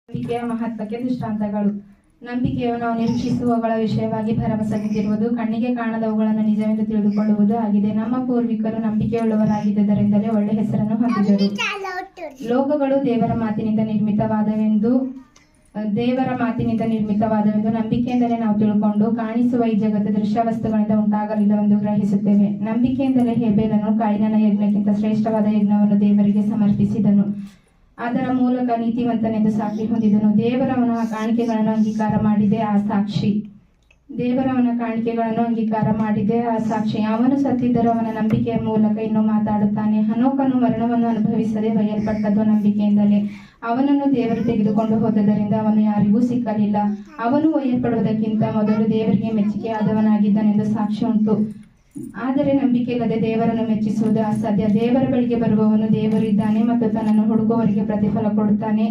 ನಂಬಿಕೆಯ ಮಹತ್ವಕ್ಕೆ ದೃಷ್ಟಾಂತಗಳು. ನಂಬಿಕೆಯು ನಾವು ನಿರೀಕ್ಷಿಸುವವುಗಳ ವಿಷಯವಾಗಿ ಭರವಸೆಗಿರುವುದು, ಕಣ್ಣಿಗೆ ಕಾಣದವುಗಳನ್ನು ನಿಜವೆಂದು ತಿಳಿದುಕೊಳ್ಳುವುದು ಆಗಿದೆ. ನಮ್ಮ ಪೂರ್ವಿಕರು ನಂಬಿಕೆಯುಳ್ಳವರಾಗಿದ್ದರಿಂದಲೇ ಒಳ್ಳೆ ಹೆಸರನ್ನು ಹೊಂದಿದರು. ಲೋಕಗಳು ದೇವರ ಮಾತಿನಿಂದ ನಿರ್ಮಿತವಾದವೆಂದು ನಂಬಿಕೆಯಿಂದಲೇ ನಾವು ತಿಳ್ಕೊಂಡು, ಕಾಣಿಸುವ ಈ ಜಗತ್ತು ದೃಶ್ಯವಸ್ತುಗಳಿಂದ ಉಂಟಾಗಲಿಲ್ಲವೆಂದು ಗ್ರಹಿಸುತ್ತೇವೆ. ನಂಬಿಕೆಯಿಂದಲೇ ಹೇಬೇಲನು ಕಾಯಿನನ ಯಜ್ಞಕ್ಕಿಂತ ಶ್ರೇಷ್ಠವಾದ ಯಜ್ಞವನ್ನು ದೇವರಿಗೆ ಸಮರ್ಪಿಸಿದನು. ಅದರ ಮೂಲಕ ನೀತಿವಂತನೆಂದು ಸಾಕ್ಷಿ ಹೊಂದಿದನು. ದೇವರವನ ಕಾಣಿಕೆಗಳನ್ನು ಅಂಗೀಕಾರ ಮಾಡಿದೆ ಆ ಸಾಕ್ಷಿ. ಅವನು ಸತ್ತಿದ್ದರೂ ಅವನ ನಂಬಿಕೆಯ ಮೂಲಕ ಇನ್ನೂ ಮಾತಾಡುತ್ತಾನೆ. ಹನೋಕನು ಮರಣವನ್ನು ಅನುಭವಿಸದೆ ಒಯ್ಯಲ್ಪಟ್ಟದ್ದು ನಂಬಿಕೆಯಿಂದಲೇ. ಅವನನ್ನು ದೇವರು ತೆಗೆದುಕೊಂಡು ಹೋದದರಿಂದ ಅವನು ಯಾರಿಗೂ ಸಿಕ್ಕಲಿಲ್ಲ. ಅವನು ಒಯ್ಯಲ್ಪಡುವುದಕ್ಕಿಂತ ಮೊದಲು ದೇವರಿಗೆ ಮೆಚ್ಚುಗೆಯಾದವನಾಗಿದ್ದನೆಂದು ಸಾಕ್ಷಿ ಉಂಟು. ಆದರೆ ನಂಬಿಕೆ ಇಲ್ಲದೆ ದೇವರನ್ನು ಮೆಚ್ಚಿಸುವುದು ಅಸಾಧ್ಯ. ದೇವರ ಬಳಿಗೆ ಬರುವವನು ದೇವರು ಇದ್ದಾನೆ ಮತ್ತು ತನ್ನನ್ನು ಹುಡುಕುವವರಿಗೆ ಪ್ರತಿಫಲ ಕೊಡುತ್ತಾನೆ.